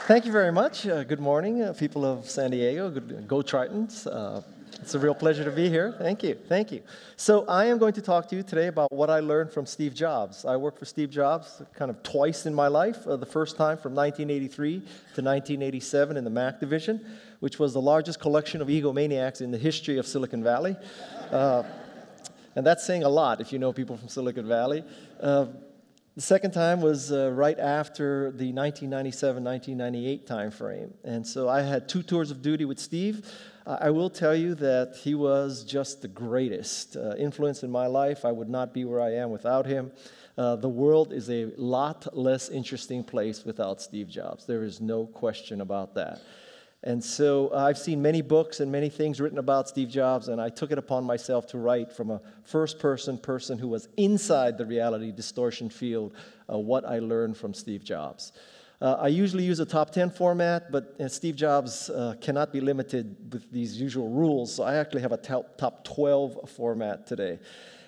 Thank you very much. Good morning, people of San Diego. Go Tritons. It's a real pleasure to be here. Thank you. Thank you. So I am going to talk to you today about what I learned from Steve Jobs. I worked for Steve Jobs kind of twice in my life. The first time from 1983 to 1987 in the Mac division, which was the largest collection of egomaniacs in the history of Silicon Valley. And that's saying a lot if you know people from Silicon Valley. The second time was right after the 1997-1998 time frame. And so I had 2 tours of duty with Steve. I will tell you that he was just the greatest influence in my life. I would not be where I am without him. The world is a lot less interesting place without Steve Jobs. There is no question about that. And so I've seen many books and many things written about Steve Jobs, and I took it upon myself to write from a first-person person who was inside the reality distortion field what I learned from Steve Jobs. I usually use a top 10 format, but Steve Jobs cannot be limited with these usual rules, so I actually have a top 12 format today.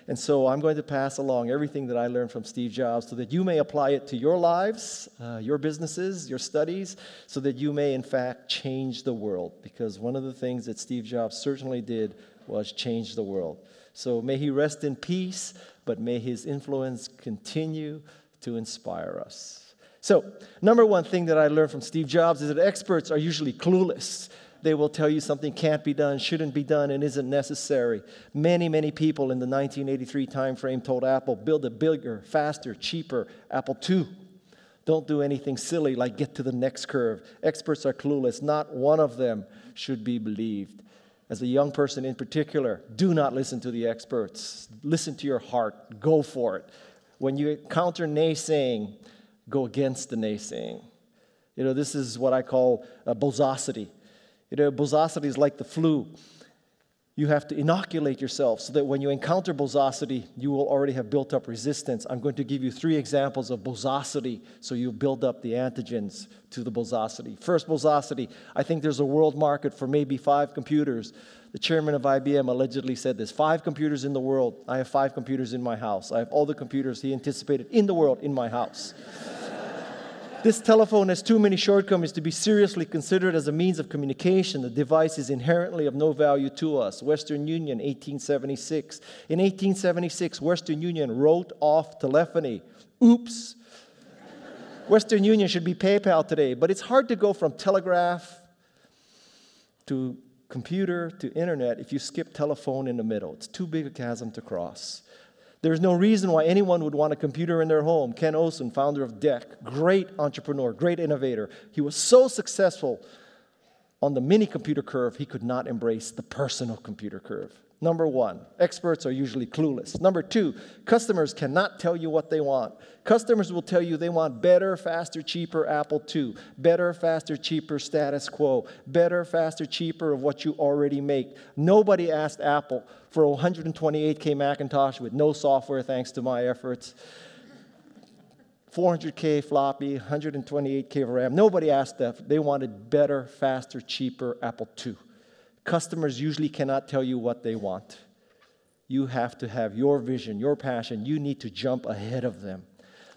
And so I'm going to pass along everything that I learned from Steve Jobs so that you may apply it to your lives, your businesses, your studies, so that you may, in fact, change the world. Because one of the things that Steve Jobs certainly did was change the world. So may he rest in peace, but may his influence continue to inspire us. So, number one thing that I learned from Steve Jobs is that experts are usually clueless. They will tell you something can't be done, shouldn't be done, and isn't necessary. Many, many people in the 1983 time frame told Apple, build a bigger, faster, cheaper Apple II. Don't do anything silly like get to the next curve. Experts are clueless. Not one of them should be believed. As a young person in particular, do not listen to the experts. Listen to your heart. Go for it. When you encounter naysaying, go against the naysaying. You know, this is what I call bozosity. You know, bozosity is like the flu. You have to inoculate yourself so that when you encounter bozosity, you will already have built up resistance. I'm going to give you 3 examples of bozosity so you build up the antigens to the bozosity. First, bozosity. I think there's a world market for maybe 5 computers. The chairman of IBM allegedly said this, 5 computers in the world. I have 5 computers in my house. I have all the computers he anticipated in the world in my house. This telephone has too many shortcomings to be seriously considered as a means of communication. The device is inherently of no value to us. Western Union, 1876. In 1876, Western Union wrote off telephony. Oops. Western Union should be PayPal today, but it's hard to go from telegraph to computer to internet if you skip telephone in the middle. It's too big a chasm to cross. There's no reason why anyone would want a computer in their home. Ken Olsen, founder of DEC, great entrepreneur, great innovator. He was so successful on the mini computer curve, he could not embrace the personal computer curve. Number 1, experts are usually clueless. Number 2, customers cannot tell you what they want. Customers will tell you they want better, faster, cheaper Apple II, better, faster, cheaper status quo, better, faster, cheaper of what you already make. Nobody asked Apple for a 128K Macintosh with no software thanks to my efforts. 400K floppy, 128K RAM. Nobody asked that. They wanted better, faster, cheaper Apple II. Customers usually cannot tell you what they want. You have to have your vision, your passion. You need to jump ahead of them.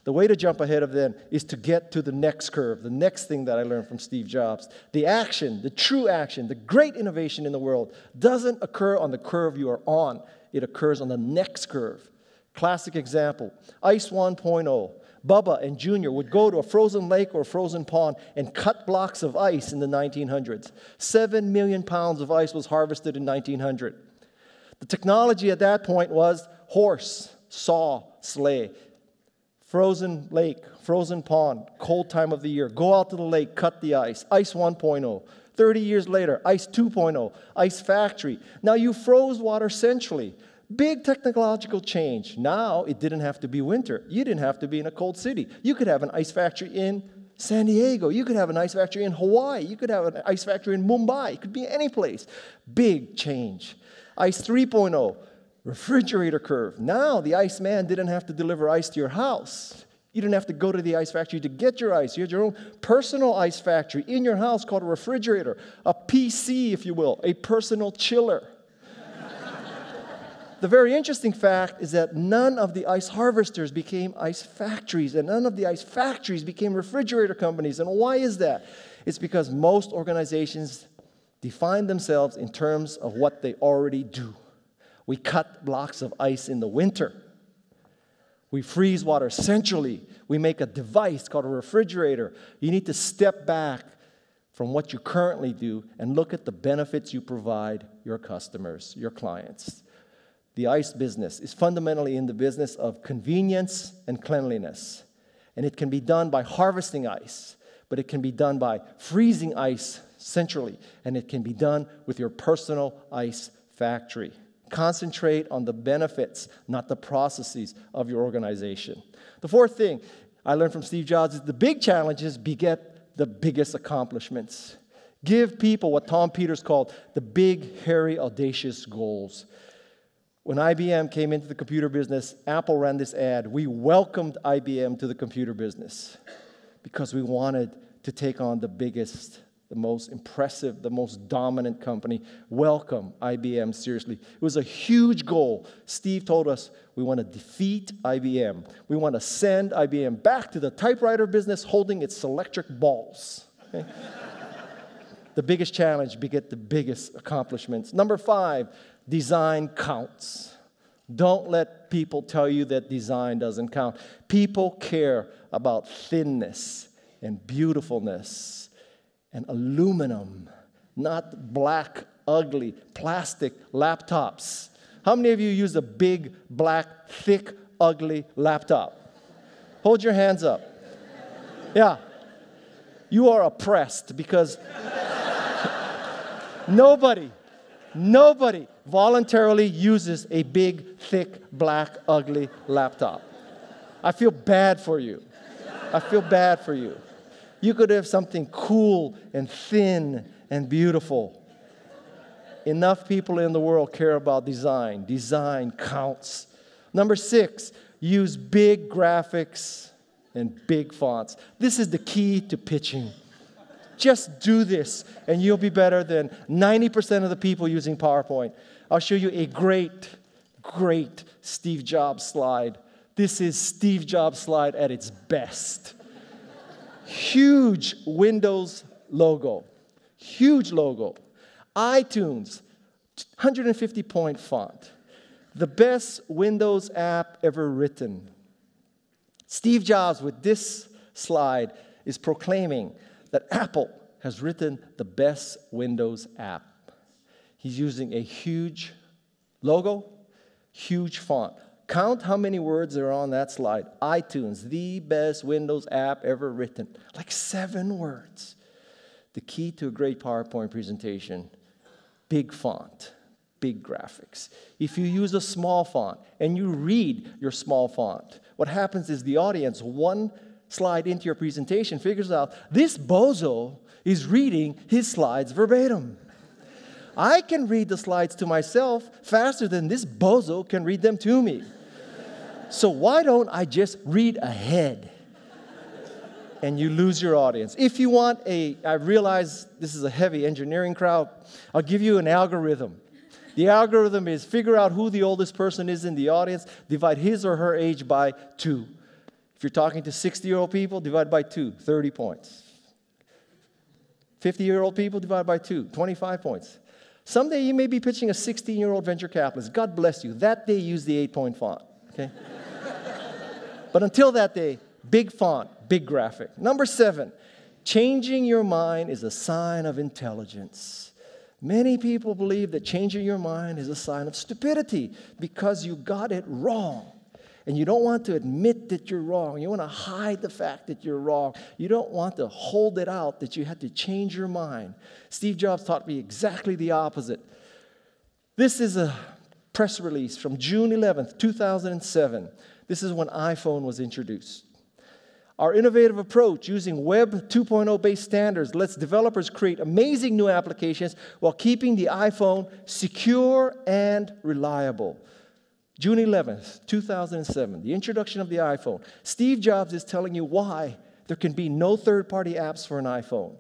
The way to jump ahead of them is to get to the next curve, the next thing that I learned from Steve Jobs. The action, the true action, the great innovation in the world doesn't occur on the curve you are on. It occurs on the next curve. Classic example, Ice 1.0. Bubba and Junior would go to a frozen lake or a frozen pond and cut blocks of ice in the 1900s. 7 million pounds of ice was harvested in 1900. The technology at that point was horse, saw, sleigh. Frozen lake, frozen pond, cold time of the year. Go out to the lake, cut the ice. Ice 1.0. 30 years later, Ice 2.0, Ice Factory. Now you froze water centrally. Big technological change. Now it didn't have to be winter. You didn't have to be in a cold city. You could have an ice factory in San Diego. You could have an ice factory in Hawaii. You could have an ice factory in Mumbai. It could be any place. Big change. Ice 3.0, refrigerator curve. Now the Iceman didn't have to deliver ice to your house. You didn't have to go to the ice factory to get your ice. You had your own personal ice factory in your house called a refrigerator, a PC, if you will, a personal chiller. The very interesting fact is that none of the ice harvesters became ice factories, and none of the ice factories became refrigerator companies. And why is that? It's because most organizations define themselves in terms of what they already do. We cut blocks of ice in the winter. We freeze water centrally. We make a device called a refrigerator. You need to step back from what you currently do and look at the benefits you provide your customers, your clients. The ice business is fundamentally in the business of convenience and cleanliness. And it can be done by harvesting ice, but it can be done by freezing ice centrally, and it can be done with your personal ice factory. Concentrate on the benefits, not the processes of your organization. The fourth thing I learned from Steve Jobs is the big challenges beget the biggest accomplishments. Give people what Tom Peters called the big, hairy, audacious goals. When IBM came into the computer business, Apple ran this ad. We welcomed IBM to the computer business because we wanted to take on the biggest, the most impressive, the most dominant company. Welcome IBM seriously. It was a huge goal. Steve told us we want to defeat IBM. We want to send IBM back to the typewriter business holding its electric balls. Okay? The biggest challenge beget the biggest accomplishments. Number 5, design counts. Don't let people tell you that design doesn't count. People care about thinness and beautifulness and aluminum, not black, ugly, plastic laptops. How many of you use a big, black, thick, ugly laptop? Hold your hands up. Yeah. You are oppressed because nobody voluntarily uses a big, thick, black, ugly laptop. I feel bad for you. I feel bad for you. You could have something cool and thin and beautiful. Enough people in the world care about design. Design counts. Number 6, use big graphics and big fonts. This is the key to pitching. Just do this, and you'll be better than 90% of the people using PowerPoint. I'll show you a great Steve Jobs slide. This is Steve Jobs' slide at its best. Huge Windows logo. Huge logo. iTunes, 150-point font. The best Windows app ever written. Steve Jobs, with this slide, is proclaiming that Apple has written the best Windows app. He's using a huge logo, huge font. Count how many words are on that slide. iTunes, the best Windows app ever written. Like 7 words. The key to a great PowerPoint presentation, big font, big graphics. If you use a small font and you read your small font, what happens is the audience, one slide into your presentation, figures out this bozo is reading his slides verbatim. I can read the slides to myself faster than this bozo can read them to me. So why don't I just read ahead? And you lose your audience. If you want I realize this is a heavy engineering crowd, I'll give you an algorithm. The algorithm is figure out who the oldest person is in the audience, divide his or her age by 2. If you're talking to 60-year-old people, divide by 2, 30 points. 50-year-old people, divide by 2, 25 points. Someday you may be pitching a 16-year-old venture capitalist. God bless you. That day, use the 8-point font, okay? But until that day, big font, big graphic. Number 7, changing your mind is a sign of intelligence. Many people believe that changing your mind is a sign of stupidity because you got it wrong. And you don't want to admit that you're wrong. You want to hide the fact that you're wrong. You don't want to hold it out that you had to change your mind. Steve Jobs taught me exactly the opposite. This is a press release from June 11th, 2007. This is when iPhone was introduced. Our innovative approach using Web 2.0 based standards lets developers create amazing new applications while keeping the iPhone secure and reliable. June 11th, 2007, the introduction of the iPhone. Steve Jobs is telling you why there can be no third-party apps for an iPhone.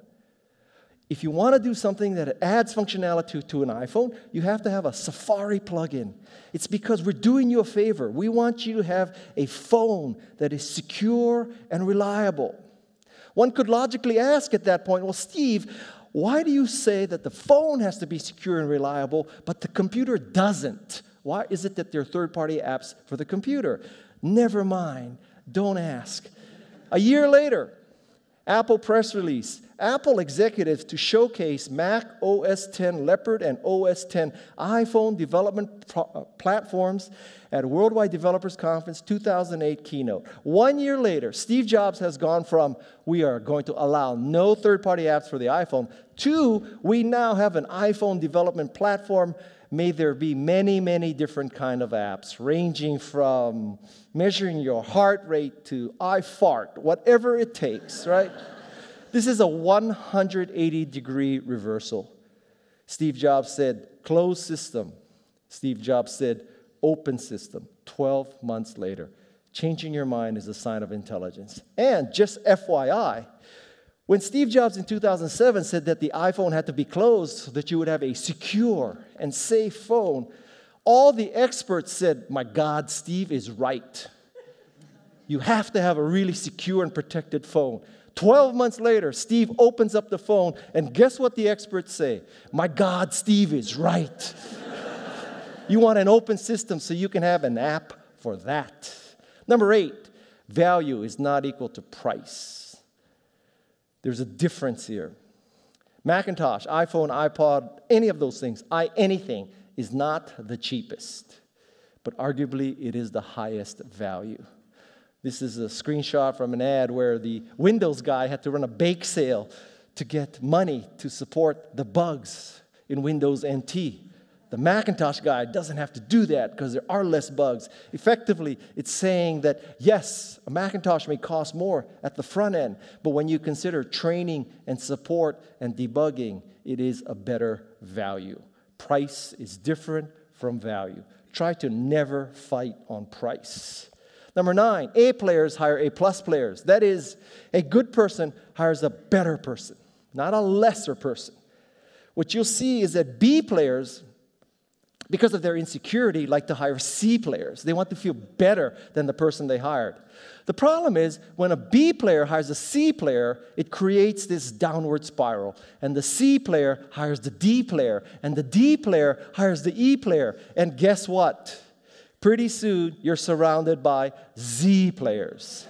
If you want to do something that adds functionality to an iPhone, you have to have a Safari plugin. It's because we're doing you a favor. We want you to have a phone that is secure and reliable. One could logically ask at that point, well, Steve, why do you say that the phone has to be secure and reliable, but the computer doesn't? Why is it that there are third-party apps for the computer? Never mind. Don't ask. A year later, Apple press release. Apple executives to showcase Mac OS X Leopard and OS X iPhone development platforms at Worldwide Developers Conference 2008 keynote. 1 year later, Steve Jobs has gone from, we are going to allow no third-party apps for the iPhone, to we now have an iPhone development platform. May there be many, many different kind of apps, ranging from measuring your heart rate to I fart, whatever it takes, right? This is a 180-degree reversal. Steve Jobs said, closed system. Steve Jobs said, open system. 12 months later. Changing your mind is a sign of intelligence. And just FYI, when Steve Jobs in 2007 said that the iPhone had to be closed so that you would have a secure and safe phone, all the experts said, my God, Steve is right. You have to have a really secure and protected phone. 12 months later, Steve opens up the phone, and guess what the experts say? My God, Steve is right. You want an open system so you can have an app for that. Number 8, value is not equal to price. There's a difference here. Macintosh, iPhone, iPod, any of those things, anything is not the cheapest, but arguably it is the highest value. This is a screenshot from an ad where the Windows guy had to run a bake sale to get money to support the bugs in Windows NT. The Macintosh guy doesn't have to do that because there are less bugs. Effectively, it's saying that, yes, a Macintosh may cost more at the front end, but when you consider training and support and debugging, it is a better value. Price is different from value. Try to never fight on price. Number 9, A players hire A+ players. That is, a good person hires a better person, not a lesser person. What you'll see is that B players, because of their insecurity, like to hire C players. They want to feel better than the person they hired. The problem is, when a B player hires a C player, it creates this downward spiral. And the C player hires the D player, and the D player hires the E player. And guess what? Pretty soon, you're surrounded by Z players.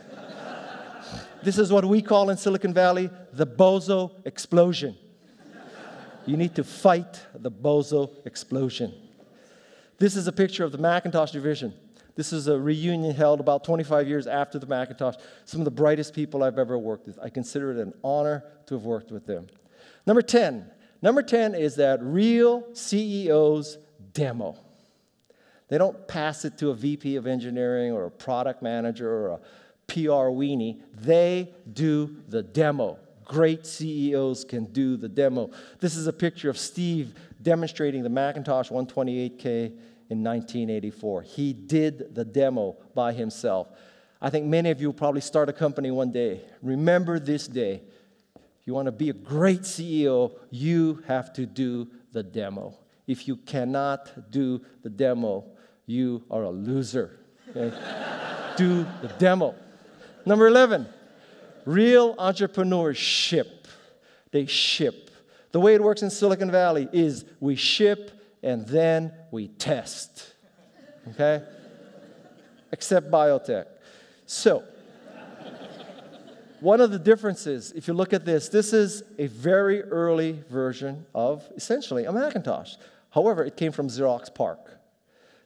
This is what we call in Silicon Valley the bozo explosion. You need to fight the bozo explosion. This is a picture of the Macintosh division. This is a reunion held about 25 years after the Macintosh. Some of the brightest people I've ever worked with. I consider it an honor to have worked with them. Number 10. Number 10 is that real CEOs demo. They don't pass it to a VP of engineering or a product manager or a PR weenie. They do the demo. Great CEOs can do the demo. This is a picture of Steve demonstrating the Macintosh 128K in 1984. He did the demo by himself. I think many of you will probably start a company one day. Remember this day. If you want to be a great CEO, you have to do the demo. If you cannot do the demo, you are a loser. Okay? Do the demo. Number 11, real entrepreneurs ship. They ship. The way it works in Silicon Valley is we ship and then we test. Okay? Except biotech. So, one of the differences, if you look at this, this is a very early version of essentially a Macintosh. However, it came from Xerox PARC.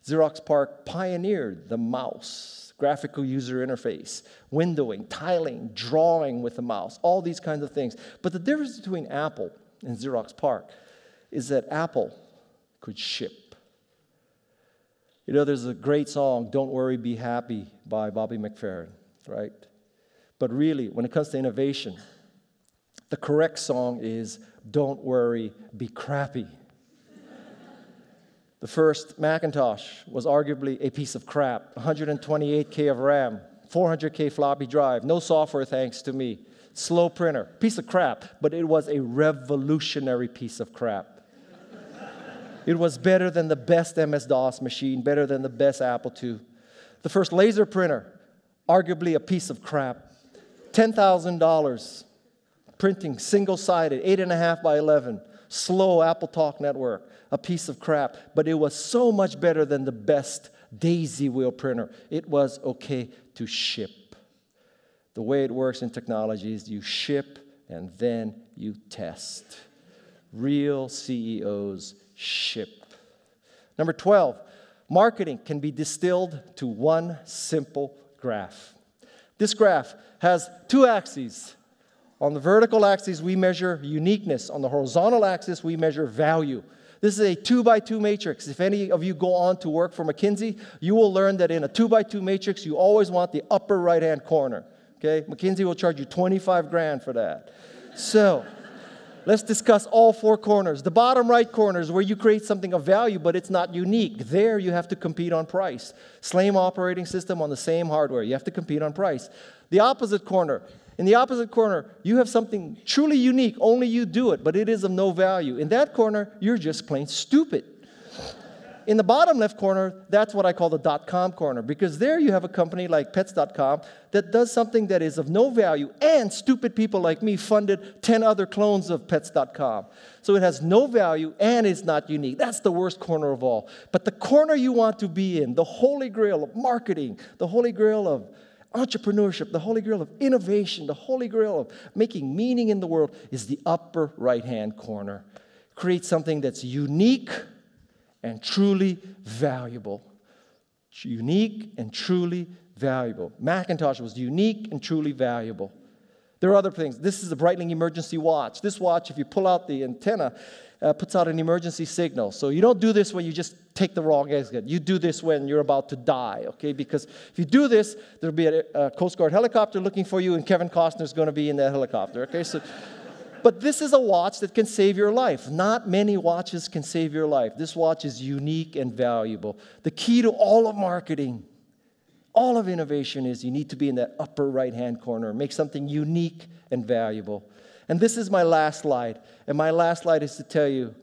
Xerox PARC pioneered the mouse, graphical user interface, windowing, tiling, drawing with the mouse, all these kinds of things. But the difference between Apple and Xerox PARC is that Apple could ship. You know, there's a great song, Don't Worry, Be Happy, by Bobby McFerrin, right? But really, when it comes to innovation, the correct song is Don't Worry, Be Crappy. The first Macintosh was arguably a piece of crap. 128K of RAM, 400K floppy drive, no software thanks to me. Slow printer, piece of crap, but it was a revolutionary piece of crap. It was better than the best MS-DOS machine, better than the best Apple II. The first laser printer, arguably a piece of crap. $10,000, printing single-sided, 8.5 by 11, slow Apple Talk network, a piece of crap, but it was so much better than the best daisy wheel printer. It was okay to ship. The way it works in technology is you ship and then you test. Real CEOs ship. Number 12, marketing can be distilled to one simple graph. This graph has two axes. On the vertical axis, we measure uniqueness. On the horizontal axis, we measure value. This is a 2x2 matrix. If any of you go on to work for McKinsey, you will learn that in a 2x2 matrix, you always want the upper right-hand corner. Okay? McKinsey will charge you 25 grand for that. So, let's discuss all four corners. The bottom right corner is where you create something of value, but it's not unique. There, you have to compete on price. Same operating system on the same hardware. You have to compete on price. The opposite corner. In the opposite corner, you have something truly unique. Only you do it, but it is of no value. In that corner, you're just plain stupid. In the bottom left corner, that's what I call the .com corner, because there you have a company like Pets.com that does something that is of no value, and stupid people like me funded 10 other clones of Pets.com. So it has no value and is not unique. That's the worst corner of all. But the corner you want to be in, the holy grail of marketing, the holy grail of entrepreneurship, the holy grail of innovation, the holy grail of making meaning in the world, is the upper right-hand corner. Create something that's unique and truly valuable. Unique and truly valuable. Macintosh was unique and truly valuable. There are other things. This is a Breitling emergency watch. This watch, if you pull out the antenna, puts out an emergency signal. So you don't do this when you just take the wrong exit. You do this when you're about to die, okay? Because if you do this, there'll be a Coast Guard helicopter looking for you, and Kevin Costner's going to be in that helicopter, okay? So, but this is a watch that can save your life. Not many watches can save your life. This watch is unique and valuable. The key to all of marketing, all of innovation, is you need to be in that upper right-hand corner. Make something unique and valuable. And this is my last slide. And my last slide is to tell you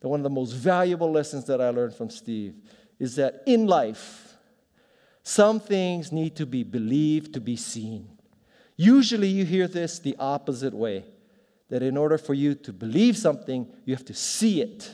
that one of the most valuable lessons that I learned from Steve is that in life, some things need to be believed to be seen. Usually you hear this the opposite way, that in order for you to believe something, you have to see it.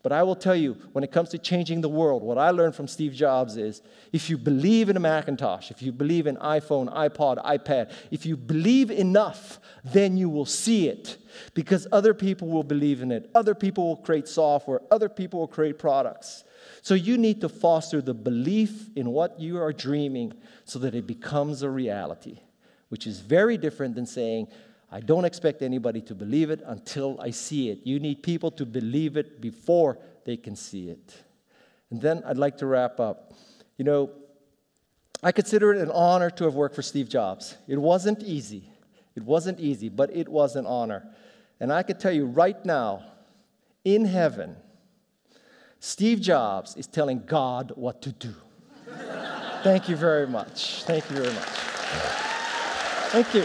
But I will tell you, when it comes to changing the world, what I learned from Steve Jobs is, if you believe in a Macintosh, if you believe in iPhone, iPod, iPad, if you believe enough, then you will see it. Because other people will believe in it. Other people will create software. Other people will create products. So you need to foster the belief in what you are dreaming so that it becomes a reality, which is very different than saying, I don't expect anybody to believe it until I see it. You need people to believe it before they can see it. And then I'd like to wrap up. You know, I consider it an honor to have worked for Steve Jobs. It wasn't easy. It wasn't easy, but it was an honor. And I can tell you right now, in heaven, Steve Jobs is telling God what to do. Thank you very much. Thank you very much. Thank you.